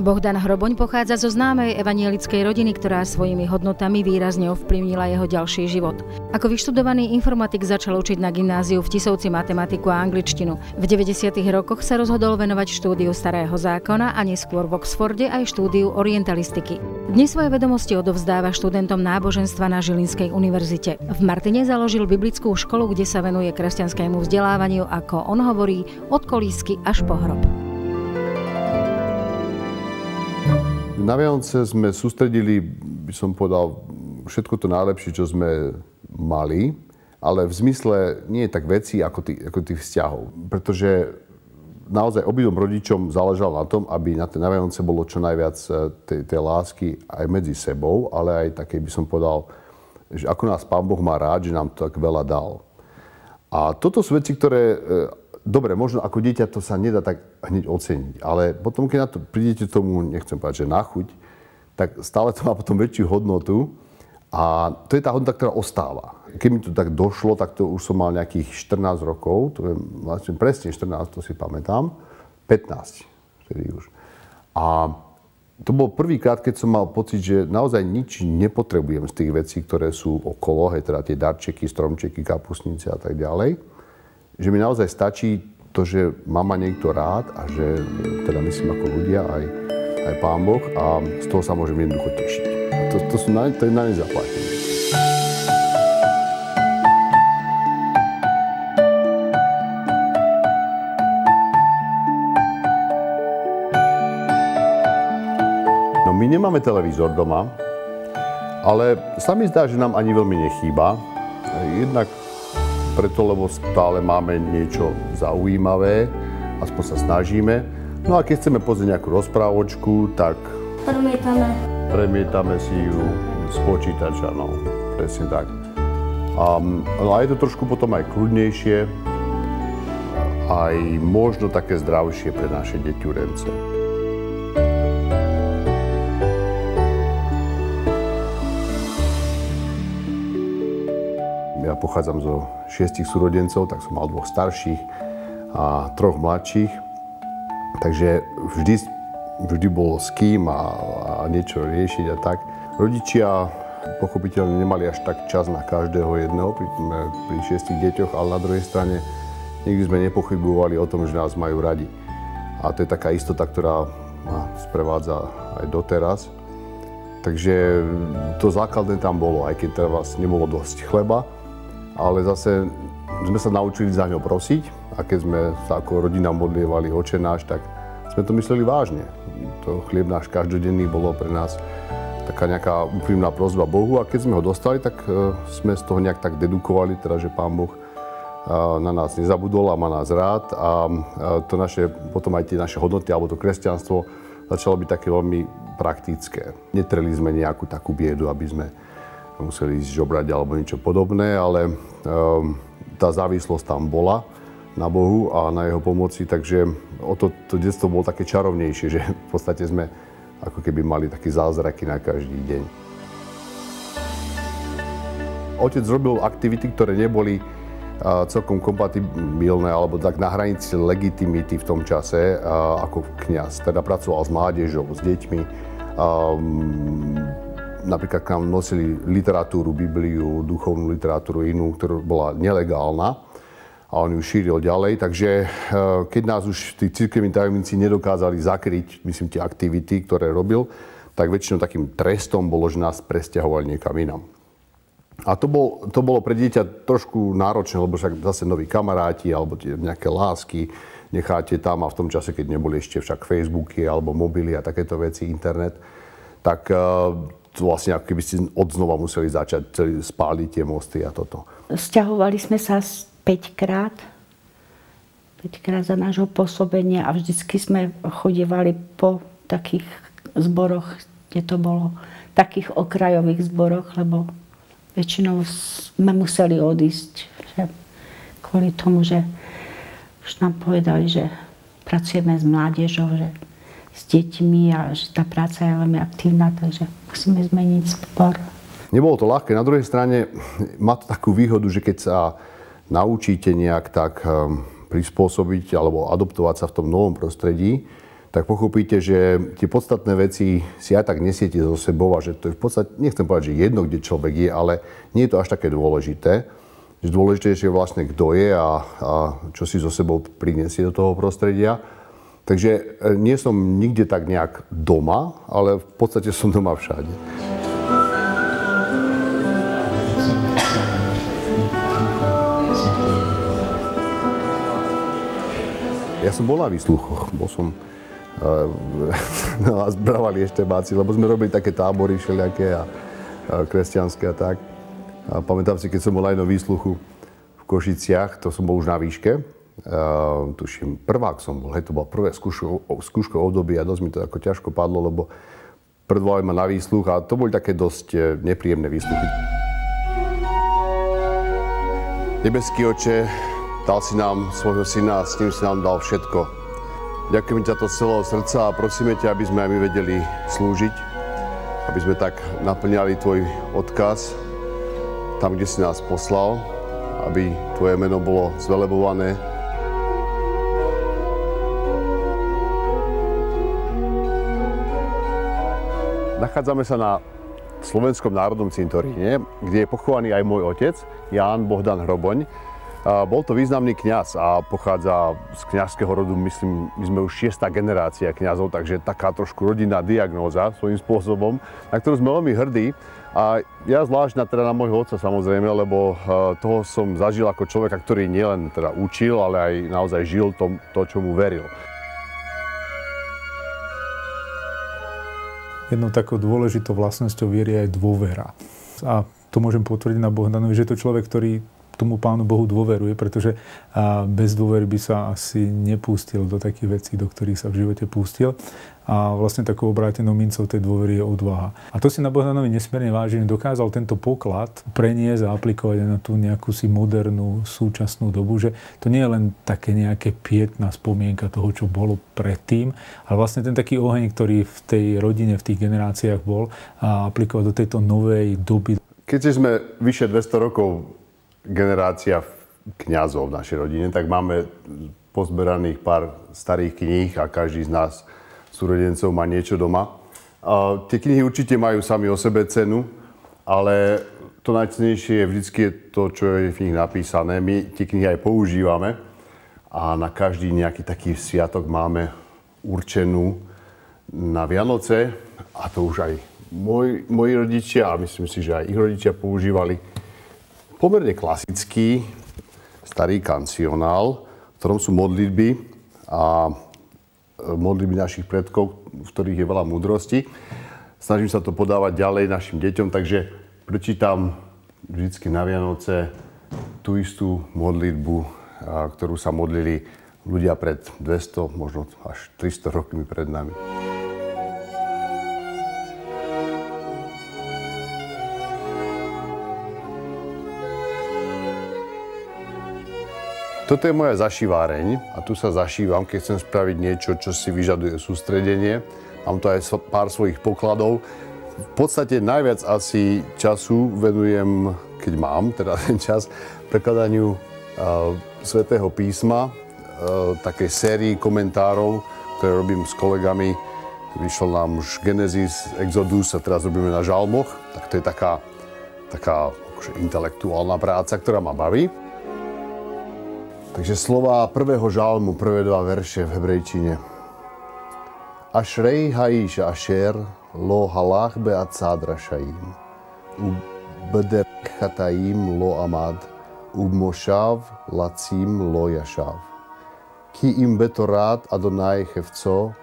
Bohdan Hroboň pochádza zo známej evanielickej rodiny, ktorá svojimi hodnotami výrazne ovplyvnila jeho ďalší život. Ako vyštudovaný informatik začal učiť na gymnáziu v Tisovci matematiku a angličtinu. V 90. rokoch sa rozhodol venovať štúdiu Starého zákona a neskôr v Oxforde aj štúdiu orientalistiky. Dnes svoje vedomosti odovzdáva študentom náboženstva na Žilinskej univerzite. V Martine založil biblickú školu, kde sa venuje kresťanskému vzdelávaniu, ako on hovorí, od kolísky až po hrob. Na Vianoce sme sústredili, by som povedal, všetko to najlepšie, čo sme mali, ale v zmysle nie je tak veci ako tých vzťahov. Pretože naozaj obidvom rodičom záležalo na tom, aby na Vianoce bolo čo najviac tej lásky aj medzi sebou, ale aj také, by som povedal, že ako nás Pán Boh má rád, že nám to tak veľa dal. A toto sú veci, ktoré... Dobre, možno ako dieťa to sa nedá tak hneď oceniť, ale potom, keď na to prídete tomu, nechcem povedať, že na chuť, tak stále to má potom väčšiu hodnotu a to je tá hodnota, ktorá ostáva. Keď mi to tak došlo, tak to už som mal nejakých 14 rokov, to je vlastne presne 14, to si pamätám, 15 vtedy už. A to bol prvýkrát, keď som mal pocit, že naozaj nič nepotrebujem z tých vecí, ktoré sú okolo, hej, teda tie darčeky, stromčeky, kapustnice a tak ďalej. Že mi naozaj stačí to, že má niekto rád a že teda myslím ako ľudia, aj Pán Boh a z toho sa môžem jednoducho tešiť. To je na nezaplatenie. No my nemáme televízor doma, ale sa mi zdá, že nám ani veľmi nechýba. Jednak preto, lebo stále máme niečo zaujímavé, aspoň sa snažíme. No a keď chceme pozrieť nejakú rozprávočku, tak premietame si ju z počítača, no, presne tak. No a je to trošku potom aj kľudnejšie, aj možno také zdravšie pre naše deťurence. Ja pochádzam zo 6 súrodencov, tak som mal 2 starších a 3 mladších. Takže vždy bolo s kým a niečo riešiť a tak. Rodičia pochopiteľne nemali až tak čas na každého jedného pri 6 deťoch, ale na druhej strane nikdy sme nepochybovali o tom, že nás majú radi. A to je taká istota, ktorá ma sprevádza aj doteraz. Takže to základné tam bolo, aj keď teraz nebolo dosť chleba. Ale zase sme sa naučili za ňo prosiť a keď sme sa ako rodina modlievali Otče náš, tak sme to mysleli vážne. To chlieb náš každodenný bolo pre nás taká nejaká úprimná prosba Bohu a keď sme ho dostali, tak sme z toho nejak tak dedukovali, teda, že Pán Boh na nás nezabudol a má nás rád a to naše, potom aj tie naše hodnoty alebo to kresťanstvo začalo byť také veľmi praktické. Netreli sme nejakú takú biedu, aby sme museli ísť žobrať alebo niečo podobné, ale tá závislosť tam bola na Bohu a na jeho pomoci, takže to detstvo bolo také čarovnejšie, že v podstate sme ako keby mali také zázraky na každý deň. Otec robil aktivity, ktoré neboli celkom kompatibilné alebo tak na hranici legitimity v tom čase ako kňaz. Teda pracoval s mládežou, s deťmi. Napríklad k nám nosili literatúru, Bibliu, duchovnú literatúru inú, ktorá bola nelegálna a on ju šíril ďalej. Takže keď nás už tí cirkevní tajomníci nedokázali zakryť, myslím, tie aktivity, ktoré robil, tak väčšinou takým trestom bolo, že nás presťahovali niekam inam. A to bolo pre dieťa trošku náročné, lebo však zase noví kamaráti alebo nejaké lásky necháte tam a v tom čase, keď neboli ešte však Facebooky alebo mobily a takéto veci, internet, tak to vlastne ako keby ste odznova museli začať spáliť tie mosty a toto. Sťahovali sme sa 5-krát za nášho pôsobenia a vždycky sme chodievali po takých zboroch, kde to bolo, takých okrajových zboroch, lebo väčšinou sme museli odísť, že kvôli tomu, že už nám povedali, že pracujeme s mládežou, že s deťmi a že tá práca je veľmi aktívna, takže musíme zmeniť zbor. Nebolo to ľahké. Na druhej strane má to takú výhodu, že keď sa naučíte nejak tak prispôsobiť alebo adoptovať sa v tom novom prostredí, tak pochopíte, že tie podstatné veci si aj tak nesiete so sebou a že to je v podstate, nechcem povedať, že jedno, kde človek je, ale nie je to až také dôležité. Že dôležité je vlastne, kto je a čo si so sebou prinesie do toho prostredia. Takže nie som nikde tak nejak doma, ale v podstate som doma všade. Ja som bol na výsluchoch, nás brávali eštebáci, lebo sme robili také tábory všelijaké a kresťanské a tak. A pamätám si, keď som bol aj na výsluchu v Košiciach, to som bol už na výške. Tuším, prvák som bol, to bolo prvé skúškové obdobie a dosť mi to ako ťažko padlo, lebo predvolali ma na výsluch a to boli také dosť nepríjemné výsluchy. Nebeský Oče, dal si nám svojho syna a s ním si nám dal všetko. Ďakujem ťa to z celého srdca a prosíme ťa, aby sme aj my vedeli slúžiť, aby sme tak naplňali tvoj odkaz tam, kde si nás poslal, aby tvoje meno bolo zvelebované. Nachádzame sa na Slovenskom národnom cintoríne, kde je pochovaný aj môj otec, Ján Bohdan Hroboň. Bol to významný kňaz a pochádza z kňazského rodu, myslím, my sme už 6. generácia kňazov, takže taká trošku rodinná diagnóza svojím spôsobom, na ktorú sme veľmi hrdí. A ja zvlášť na môjho otca samozrejme, lebo toho som zažil ako človeka, ktorý nielen teda učil, ale aj naozaj žil to, čomu veril. Jednou takou dôležitou vlastnosťou viery je aj dôvera. A to môžem potvrdiť na Bohdanovi, že je to človek, ktorý tomu Pánu Bohu dôveruje, pretože bez dôvery by sa asi nepustil do takých vecí, do ktorých sa v živote pustil. A vlastne takou obrátenou mincov tej dôvery je odvaha. A to si na Bohdanovi nesmierne vážim. Dokázal tento poklad preniesť a aplikovať aj na tú nejakú si modernú, súčasnú dobu, že to nie je len také nejaké pietná spomienka toho, čo bolo predtým, ale vlastne ten taký oheň, ktorý v tej rodine, v tých generáciách bol, a aplikovať do tejto novej doby. Keďže sme vyše 200 rokov generácia kňazov v našej rodine, tak máme pozberaných pár starých kníh a každý z nás súrodencov má niečo doma. Tie knihy určite majú sami o sebe cenu, ale to najcennejšie je vždycky to, čo je v nich napísané. My tie knihy aj používame a na každý nejaký taký sviatok máme určenú na Vianoce a to už aj moji rodičia a myslím si, že aj ich rodičia používali pomerne klasický starý kancionál, v ktorom sú modlitby a modlitby našich predkov, v ktorých je veľa múdrosti. Snažím sa to podávať ďalej našim deťom, takže prečítam vždycky na Vianoce tú istú modlitbu, ktorú sa modlili ľudia pred 200, možno až 300 rokmi pred nami. Toto je moja zašiváreň a tu sa zašívam, keď chcem spraviť niečo, čo si vyžaduje sústredenie. Mám tu aj pár svojich pokladov. V podstate najviac asi času venujem, keď mám teda ten čas, prekladaniu Svätého písma, takej sérii komentárov, ktoré robím s kolegami. Vyšlo nám už Genesis, Exodus a teraz robíme na žalmoch. Tak to je taká akože intelektuálna práca, ktorá ma baví. Takže slova prvého žalmu, prvé 2 verše v hebrejčine. Ashrei ha'ish asher lo halach be'atzad rasha'im, u'bederech chataim lo amad, u'moshav lacim lo yashav. Ki im betorat Adonai chevco,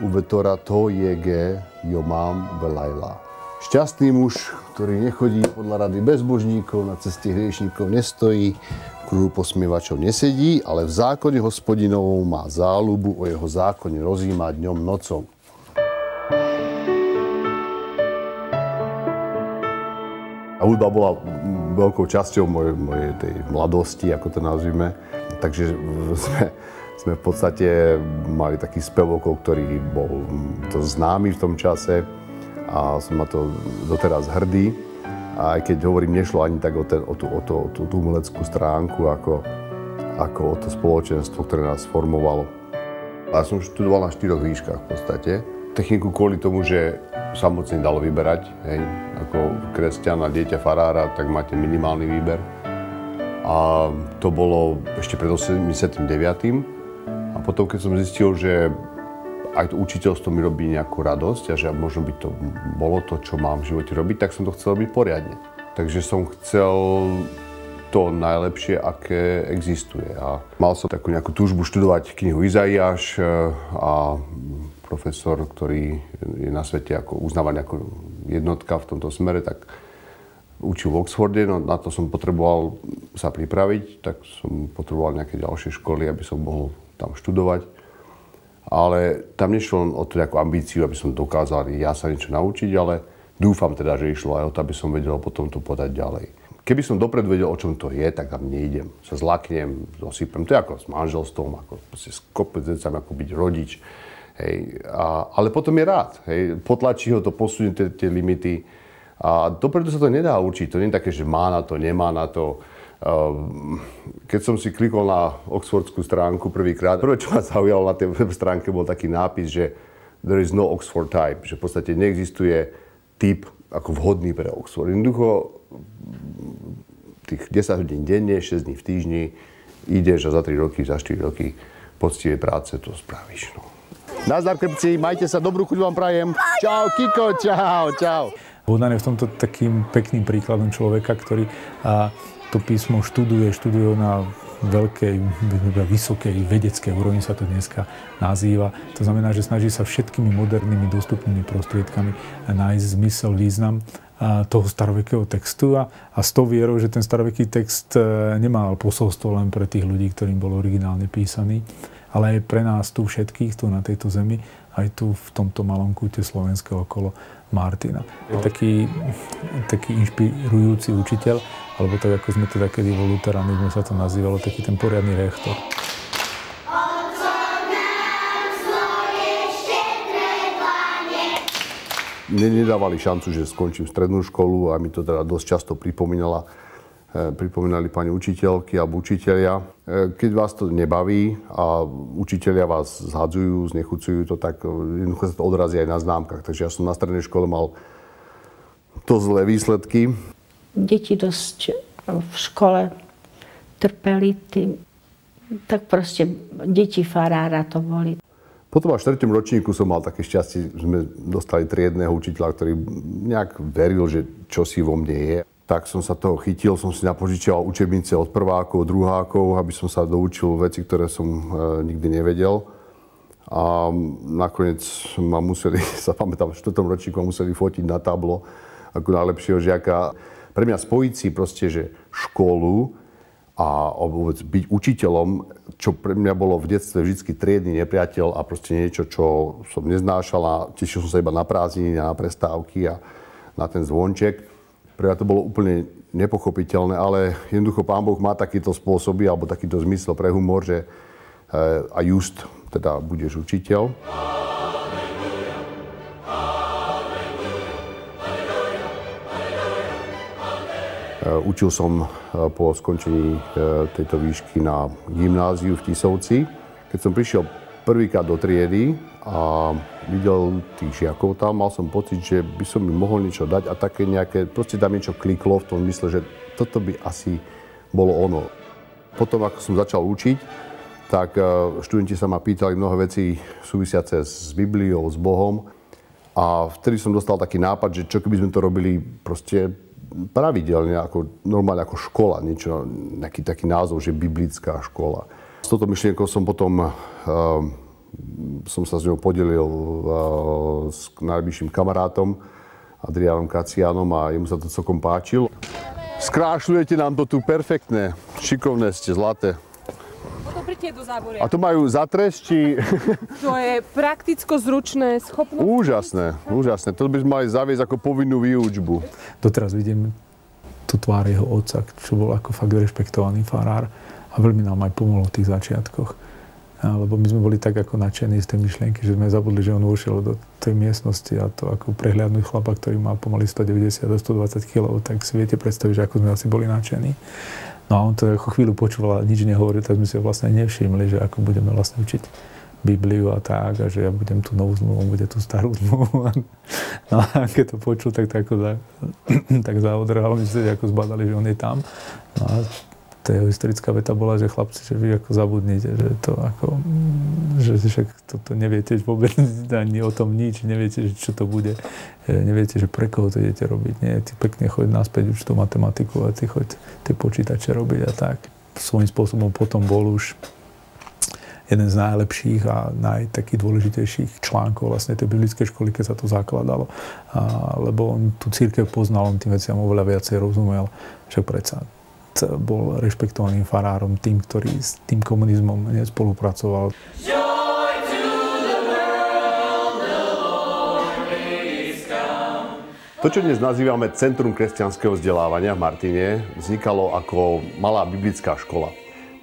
u'betorato yege yomam velayla. Šťastný muž, ktorý nechodí podľa rady bezbožníkov, na ceste hriešníkov nestojí, kruhu posmievačov nesedí, ale v zákone Hospodinovom má záľubu, o jeho zákone rozjíma dňom nocou. A hudba bola veľkou časťou mojej tej mladosti, ako to nazvime. Takže sme v podstate mali taký spevokol, ktorý bol to známy v tom čase a som na to doteraz hrdý. A aj keď hovorím, nešlo ani tak o tú umeleckú stránku, ako o to spoločenstvo, ktoré nás formovalo. Ja som študoval na 4 výškach v podstate. Techniku kvôli tomu, že sa moc nedalo vyberať. Hej. Ako kresťan a dieťa farára, tak máte minimálny výber. A to bolo ešte pred 89. A potom, keď som zistil, že aj to učiteľstvo mi robí nejakú radosť a že možno by to bolo to, čo mám v živote robiť, tak som to chcel robiť poriadne. Takže som chcel to najlepšie, aké existuje. A mal som takú nejakú túžbu študovať knihu Izaiáš a profesor, ktorý je na svete ako uznávaný ako jednotka v tomto smere, tak učil v Oxforde, no na to som potreboval sa pripraviť, tak som potreboval nejaké ďalšie školy, aby som mohol tam študovať. Ale tam nešlo o to nejakú ambíciu, aby som dokázal ja sa niečo naučiť, ale dúfam teda, že išlo aj o to, aby som vedel potom to podať ďalej. Keby som dopredu vedel, o čom to je, tak tam neidem. Sa zlaknem, zosypem. To je ako s manželstvom, ako s kopececami, ako byť rodič. Hej. Ale potom je rád. Hej. Potlačí ho to, posunie tie limity. A dopredu sa to nedá učiť. To nie je také, že má na to, nemá na to. Keď som si klikol na oxfordskú stránku prvýkrát, prvé, čo ma zaujalo na tej stránke, bol taký nápis, že there is no Oxford type, že v podstate neexistuje typ ako vhodný pre Oxford. Jednoducho tých 10 hodín denne, 6 dní v týždni, ideš a za 3 roky, za 4 roky poctivej práce to spravíš. No. Nazdar, krpci, majte sa, dobrú chuť vám prajem. Čau, Kiko, čau. Bohdan je v tomto takým pekným príkladom človeka, ktorý to písmo študuje na veľkej, vysokej vedeckej úrovni sa to dneska nazýva. To znamená, že snaží sa všetkými modernými dostupnými prostriedkami nájsť zmysel, význam toho starovekého textu a s tou vierou, že ten staroveký text nemal posolstvo len pre tých ľudí, ktorým bol originálne písaný, ale aj pre nás tu všetkých, tu na tejto zemi, aj tu v tomto malom kúte slovenského okolo Martina. Je taký inšpirujúci učiteľ, alebo tak, ako sme teda kedy vo luteranizme sa to nazývalo, taký ten poriadny rektor. Mne nedávali šancu, že skončím strednú školu a mi to teda dosť často pripomínali pani učiteľky alebo učitelia. Keď vás to nebaví a učitelia vás zhadzujú, znechucujú to, tak jednoducho sa to odrazí aj na známkach. Takže ja som na strednej škole mal to zlé výsledky. Deti dosť v škole trpeli tým. Tak proste deti farára to boli. Potom až v 4. ročníku som mal také šťastie, sme dostali triedného učiteľa, ktorý nejak veril, že čosi vo mne je. Tak som sa toho chytil, som si napožičiaval učebnice od prvákov, druhákov, aby som sa doučil veci, ktoré som nikdy nevedel. A nakoniec ma museli, sa pamätám, v 4. ročníku ma museli fotiť na tablo ako najlepšieho žiaka. Pre mňa spojiť si proste, že školu a vôbec byť učiteľom, čo pre mňa bolo v detstve vždycky triedny nepriateľ a proste niečo, čo som neznášal a tešil som sa iba na prázdniny, na prestávky a na ten zvonček. Pre mňa to bolo úplne nepochopiteľné, ale jednoducho Pán Boh má takýto spôsoby alebo takýto zmysel pre humor, že a just teda budeš učiteľ. Učil som po skončení tejto výšky na gymnáziu v Tisovci. Keď som prišiel prvýkrát do triedy a videl tých žiakov tam, mal som pocit, že by som im mohol niečo dať a také nejaké, proste tam niečo kliklo v tom mysle, že toto by asi bolo ono. Potom, ako som začal učiť, tak študenti sa ma pýtali mnoho vecí súvisiace s Bibliou, s Bohom a vtedy som dostal taký nápad, že čo keby sme to robili proste pravidelne, ako normálne ako škola, niečo, nejaký taký názov, že biblická škola. S touto myšlienkou som potom som sa s ňou podelil s najbližším kamarátom Adriánom Kacianom a jemu sa to celkom páčil. Skrášľujete nám to tu perfektné, šikovné ste, zlaté. Doprite do záboria. A to majú zatres, či... To je prakticko-zručné schopnosti. Úžasné. To by sme mali zaviesť ako povinnú výučbu. Doteraz vidím tú tvár jeho otca, čo bol ako fakt rešpektovaný farár a veľmi nám aj pomohlo v tých začiatkoch. Lebo my sme boli tak ako nadšení z tej myšlienky, že sme zabudli, že on vošiel do tej miestnosti a to ako prehliadnúť chlapa, ktorý má pomaly 190 do 120 kg, tak si viete predstaviť, že ako sme asi boli nadšení. No a on to ako chvíľu počúval a nič nehovoril, tak sme si vlastne nevšimli, že ako budeme vlastne učiť Bibliu a tak, a že ja budem tú novú zmluvu, on bude tú starú zmluvu. No a keď to počul, tak zaodrhal, myslíte, ako zbadali, že on je tam. No a tá jeho historická veta bola, že chlapci, že vy ako zabudnite, že to ako, že však to neviete vôbec ani o tom nič, neviete, čo to bude, neviete, že pre koho to idete robiť, nie, ty pekne choď naspäť už tú matematiku a ty choď tie počítače robiť a tak. Svojím spôsobom potom bol už jeden z najlepších a najtakých dôležitejších článkov vlastne tej biblickej školy, keď sa to zakladalo. Lebo on tú cirkev poznal, on tým veciam oveľa viacej rozumel, však predsa bol rešpektovaným farárom, tým, ktorý s tým komunizmom nespolupracoval. To, čo dnes nazývame Centrum kresťanského vzdelávania v Martine, vznikalo ako malá biblická škola.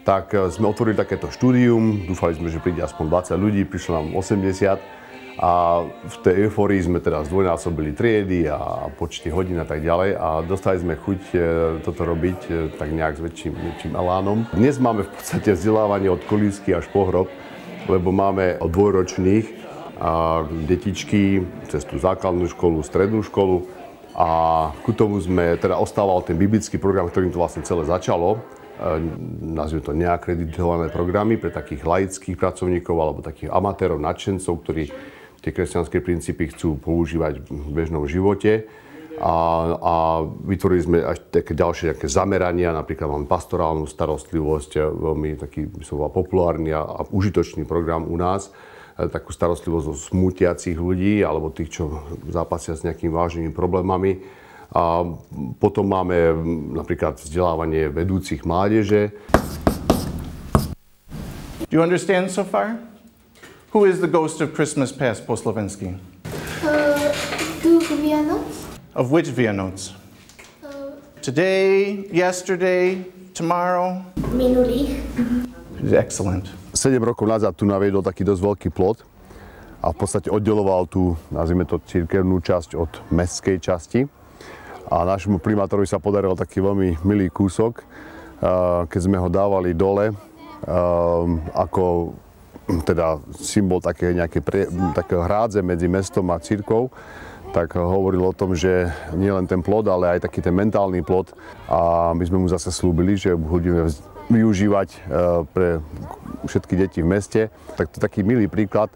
Tak sme otvorili takéto štúdium, dúfali sme, že príde aspoň 20 ľudí, prišlo nám 80 a v tej eufórii sme teda zdvojnásobili triedy a počty hodín a tak ďalej a dostali sme chuť toto robiť tak nejak s väčším elánom. Dnes máme v podstate vzdelávanie od kolísky až po hrob, lebo máme od dvojročných detičky cez tú základnú školu, strednú školu a ku tomu sme teda ostával ten biblický program, ktorým to vlastne celé začalo. Nazvime to neakreditované programy pre takých laických pracovníkov alebo takých amatérov, nadšencov, ktorí tie kresťanské princípy chcú používať v bežnom živote. A vytvorili sme až také ďalšie zamerania, napríklad máme pastorálnu starostlivosť, veľmi taký, by som povedal, populárny a užitočný program u nás, takú starostlivosť o smútiacich ľudí alebo tých, čo zápasia s nejakými vážnymi problémami. A potom máme napríklad vzdelávanie vedúcich mládeže. Do you understand so far? Who is the ghost of Christmas past po slovensky? Duch Vianoc. Of which Vianoc? Today, yesterday, tomorrow? Minulých. Excellent. 7 rokov nazad tu naviedol taký dosť veľký plot a v podstate oddeloval tú, nazvime to, cirkevnú časť od mestskej časti. A našemu primátorovi sa podaril taký veľmi milý kúsok, keď sme ho dávali dole, ako teda symbol také hrádze medzi mestom a cirkvou, tak hovoril o tom, že nie len ten plod, ale aj taký ten mentálny plod. A my sme mu zase slúbili, že budeme využívať pre všetky deti v meste. Tak to je taký milý príklad,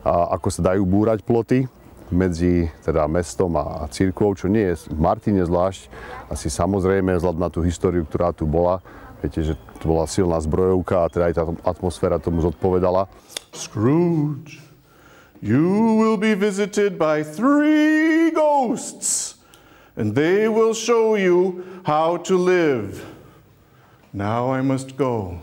ako sa dajú búrať ploty medzi teda mestom a cirkvou, čo nie je v Martine zvlášť. Asi samozrejme, vzhľadom na tú históriu, ktorá tu bola. Viete, že to bola silná zbrojovka a teda aj tá atmosféra tomu zodpovedala. Scrooge, you will be visited by 3 ghosts, and they will show you how to live. Now I must go.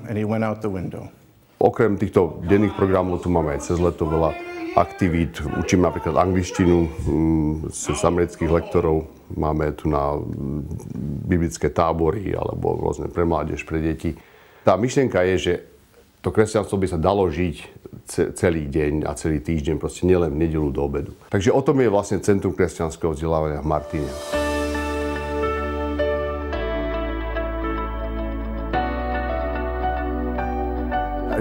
And he went out the window. Okrem týchto denných programov tu máme aj cez leto veľa aktivít. Učím napríklad angličtinu z amerických lektorov. Máme tu na biblické tábory alebo rôzne pre mládež, pre deti. Tá myšlienka je, že to kresťanstvo by sa dalo žiť celý deň a celý týždeň, proste nielen v nedeľu do obedu. Takže o tom je vlastne Centrum kresťanského vzdelávania v Martine.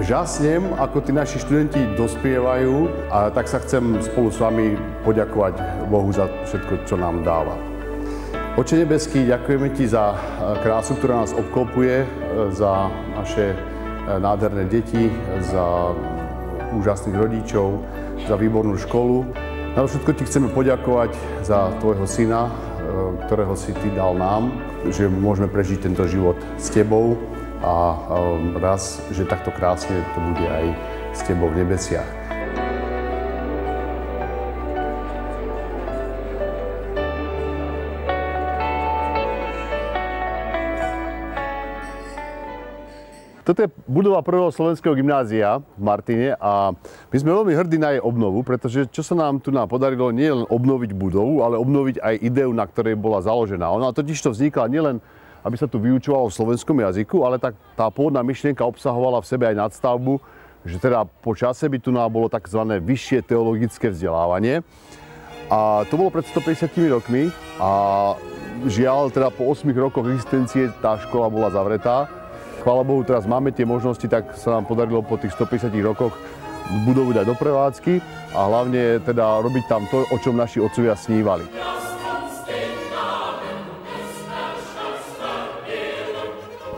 Žasnem, ako tí naši študenti dospievajú, a tak sa chcem spolu s vami poďakovať Bohu za všetko, čo nám dáva. Oče nebeský, ďakujeme ti za krásu, ktorá nás obklopuje, za naše nádherné deti, za úžasných rodičov, za výbornú školu. Na všetko ti chceme poďakovať za tvojho syna, ktorého si ty dal nám, že môžeme prežiť tento život s tebou a raz, že takto krásne to bude aj s tebou v nebesiach. Toto je budova prvého slovenského gymnázia v Martine a my sme veľmi hrdí na jej obnovu, pretože čo sa nám tu podarilo nie len obnoviť budovu, ale obnoviť aj ideu, na ktorej bola založená. Ona totiž to vznikla nielen, aby sa tu vyučovalo v slovenskom jazyku, ale tá pôvodná myšlienka obsahovala v sebe aj nadstavbu, že teda po čase by tu bolo tzv. Vyššie teologické vzdelávanie. A to bolo pred 150 rokmi a žiaľ, teda po 8 rokoch existencie tá škola bola zavretá. chvála Bohu, teraz máme tie možnosti, tak sa nám podarilo po tých 150 rokoch budovu dať do prevádzky a hlavne teda robiť tam to, o čom naši otcovia snívali.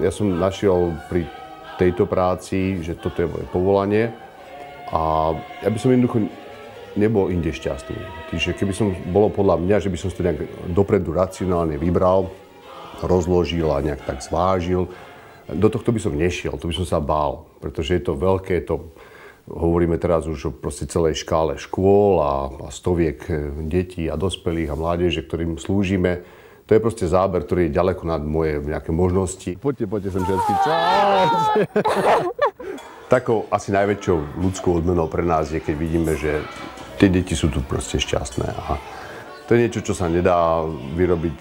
Ja som našiel pri tejto práci, že toto je moje povolanie a ja by som jednoducho nebol inde šťastný. Čiže keby som bolo podľa mňa, že by som si to nejak dopredu racionálne vybral, rozložil a nejak tak zvážil, do tohto by som nešiel, to by som sa bál, pretože je to veľké, hovoríme teraz už o proste celej škále škôl a stoviek detí a dospelých a mládeže, ktorým slúžime. To je proste záber, ktorý je ďaleko nad moje nejaké možnosti. Poďte sem všetky. Takou asi najväčšou ľudskou odmenou pre nás je, keď vidíme, že tie deti sú tu proste šťastné. A to je niečo, čo sa nedá vyrobiť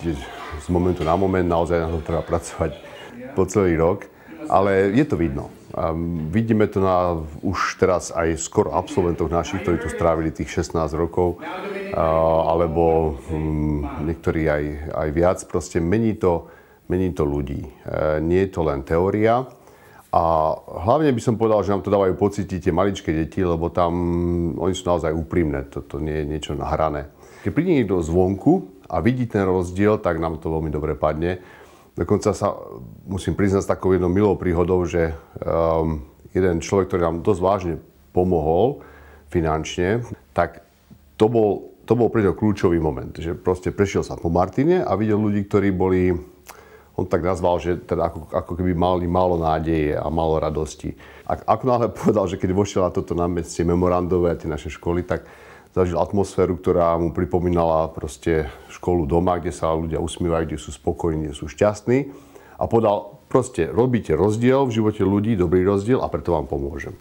z momentu na moment, naozaj na to treba pracovať po celý rok, ale je to vidno. Vidíme to už teraz aj skoro absolventoch našich, ktorí tu strávili tých 16 rokov, alebo niektorí aj viac. Proste mení to ľudí. Nie je to len teória. A hlavne by som povedal, že nám to dávajú pocítiť tie maličké deti, lebo tam oni sú naozaj úprimné, to nie je niečo nahrané. Keď príde niekto zvonku a vidí ten rozdiel, tak nám to veľmi dobre padne. Dokonca sa musím priznať s takou jednou milou príhodou, že jeden človek, ktorý nám dosť vážne pomohol finančne, tak to bol pre ňo kľúčový moment. Že proste prešiel sa po Martine a videl ľudí, ktorí boli, on tak nazval, že teda ako keby mali málo nádeje a málo radosti. Ako náhle povedal, že keď vošiel na toto námestie memorandové, tie naše školy, tak zažil atmosféru, ktorá mu pripomínala proste školu doma, kde sa ľudia usmievajú, kde sú spokojní, kde sú šťastní. A povedal, proste robíte rozdiel v živote ľudí, dobrý rozdiel a preto vám pomôžem.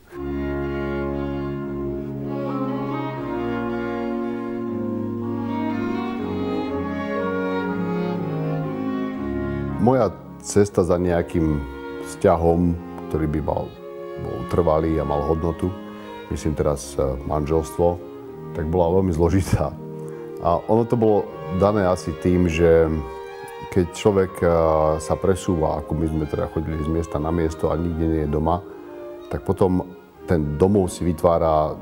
Moja cesta za nejakým vzťahom, ktorý by bol trvalý a mal hodnotu, myslím teraz manželstvo, tak bola veľmi zložitá. A ono to bolo dané asi tým, že keď človek sa presúva, ako my sme teda chodili z miesta na miesto a nikde nie je doma, tak potom ten domov si vytvára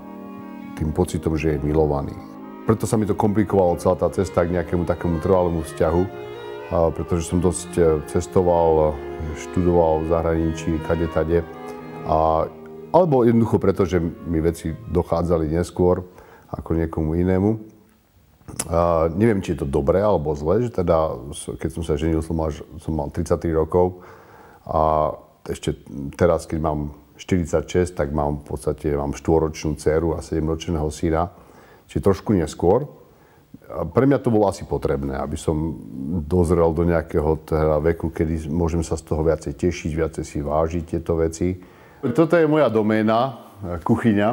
tým pocitom, že je milovaný. Preto sa mi to komplikovalo celá tá cesta k nejakému takému trvalému vzťahu, pretože som dosť cestoval, študoval v zahraničí, kade-tade. Alebo jednoducho preto, že mi veci dochádzali neskôr ako niekomu inému. Neviem, či je to dobré alebo zle, že teda, keď som sa ženil, som mal 33 rokov a ešte teraz, keď mám 46, tak mám v podstate 4-ročnú dceru a 7-ročného syna, čiže trošku neskôr. Pre mňa to bolo asi potrebné, aby som dozrel do nejakého teda veku, kedy môžem sa z toho viacej tešiť, viacej si vážiť tieto veci. Toto je moja doména, kuchyňa,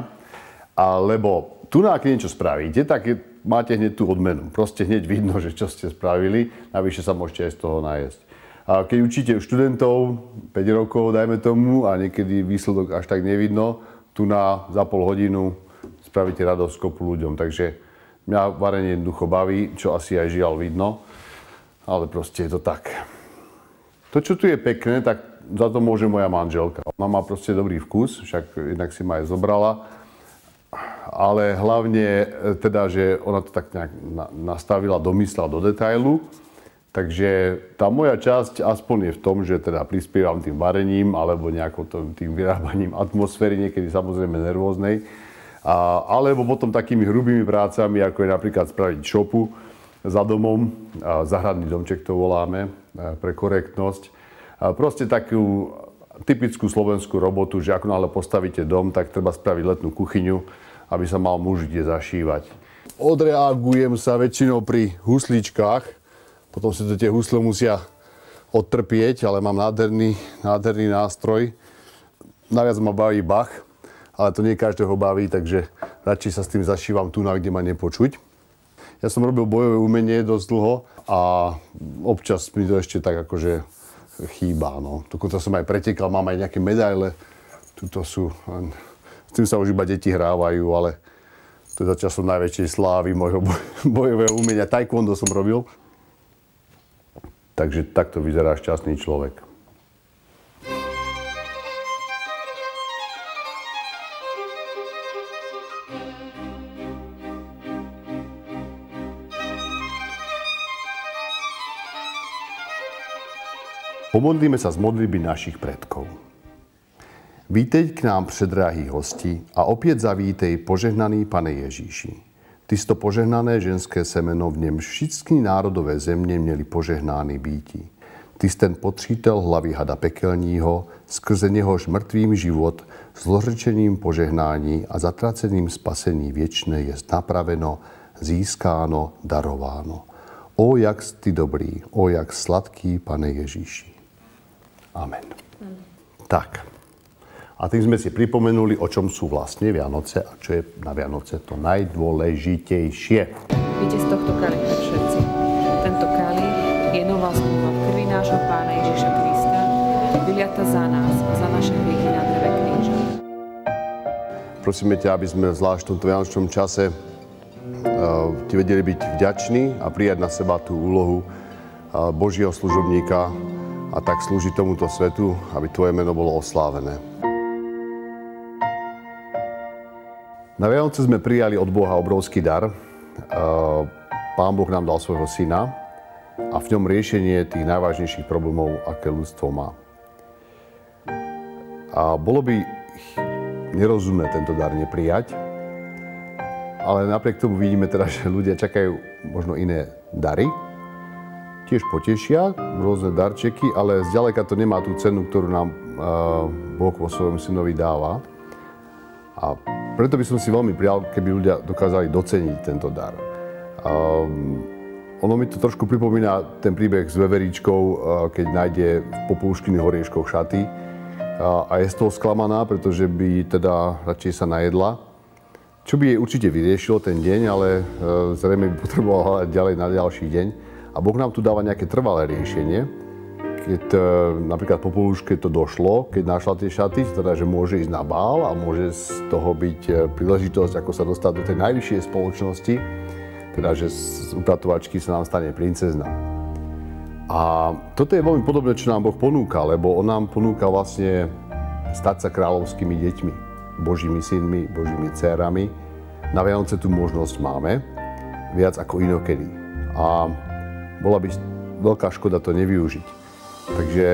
lebo tu, keď niečo spravíte, tak máte hneď tú odmenu. Proste hneď vidno, že čo ste spravili, navyše sa môžete aj z toho najesť. A keď učíte študentov 5 rokov, dajme tomu, a niekedy výsledok až tak nevidno, tu za pol hodinu spravíte radosť kopu ľuďom. Takže mňa varenie jednoducho baví, čo asi aj žiaľ vidno, ale proste je to tak. To, čo tu je pekné, tak za to môže moja manželka. Ona má proste dobrý vkus, však jednak si ma aj zobrala. Ale hlavne teda, že ona to tak nejak nastavila, domyslela do detailu. Takže tá moja časť aspoň je v tom, že teda prispievam tým varením alebo nejakou tým vyrábaním atmosféry, niekedy samozrejme nervóznej. Alebo potom takými hrubými prácami, ako je napríklad spraviť šopu za domom, záhradný domček to voláme pre korektnosť. Proste takú typickú slovenskú robotu, že ako náhle postavíte dom, tak treba spraviť letnú kuchyňu, aby sa mal muž kde zašívať. Odreagujem sa väčšinou pri husličkách, potom si to tie husle musia odtrpieť, ale mám nádherný nástroj. Najviac ma baví Bach, ale to nie každého baví, takže radšej sa s tým zašívam tu, kde ma nepočuť. Ja som robil bojové umenie dosť dlho a občas mi to ešte tak akože chýba. No. Dokonca som aj pretekal, mám aj nejaké medaile. Tuto sú... S tým sa už iba deti hrávajú, ale to je za časom najväčšej slávy môjho bojového umenia. Taekwondo som robil. Takže takto vyzerá šťastný človek. Pomodlíme sa z modlitby našich predkov. Vítej k nám, předrahí hosti, a opět zavítej, požehnaný Pane Ježíši. Ty jsi to požehnané ženské semeno, v němž všichni národové země měli požehnány býti. Ty jsi ten potřítel hlavy hada pekelního, skrze něhož mrtvým život, zlořečeným požehnání a zatraceným spasení věčné jest napraveno, získáno, darováno. O, jak jsi ty dobrý, o, jak sladký, Pane Ježíši. Amen. Tak. A tým sme si pripomenuli, o čom sú vlastne Vianoce a čo je na Vianoce to najdôležitejšie. Píte z tohto kalicha všetci. Tento kalich je nová zmluva v krvi nášho Pána Ježiša Krista, vyliata za nás a za naše hriechy na dreve kríža. Prosíme ťa, aby sme zvlášť v tomto vianočnom čase ti vedeli byť vďační a prijať na seba tú úlohu Božieho služobníka a tak slúžiť tomuto svetu, aby tvoje meno bolo oslávené. Na Vianoce sme prijali od Boha obrovský dar. Pán Boh nám dal svojho syna a v ňom riešenie tých najvážnejších problémov, aké ľudstvo má. A bolo by nerozumné tento dar neprijať, ale napriek tomu vidíme teda, že ľudia čakajú možno iné dary. Tiež potešia, rôzne darčeky, ale zďaleka to nemá tú cenu, ktorú nám Boh vo svojom synovi dáva. A preto by som si veľmi prijal, keby ľudia dokázali doceniť tento dar. Ono mi to trošku pripomína ten príbeh s veveričkou, keď nájde v popoluškyných horieškoch šaty a je z toho sklamaná, pretože by teda radšej sa najedla. Čo by jej určite vyriešilo ten deň, ale zrejme by potrebovala hľadať ďalej na ďalší deň. A Boh nám tu dáva nejaké trvalé riešenie. Keď napríklad po polúške to došlo, keď našla tie šaty, teda, že môže ísť na bál a môže z toho byť príležitosť, ako sa dostať do tej najvyššej spoločnosti, teda, že z upratovačky sa nám stane princezna. A toto je veľmi podobné, čo nám Boh ponúka, lebo on nám ponúka vlastne stať sa kráľovskými deťmi, Božími synmi, Božími dcérami. Na Vianoce tú možnosť máme, viac ako inokedy. A bola by veľká škoda to nevyužiť. Takže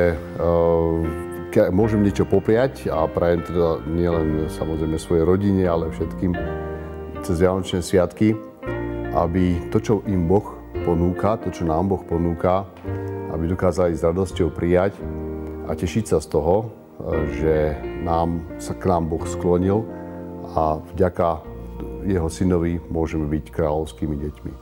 môžem niečo popriať a prajem teda nielen samozrejme svojej rodine, ale všetkým cez Vianočné sviatky, aby to, čo im Boh ponúka, to, čo nám Boh ponúka, aby dokázali s radosťou prijať a tešiť sa z toho, že sa k nám Boh sklonil a vďaka jeho synovi môžeme byť kráľovskými deťmi.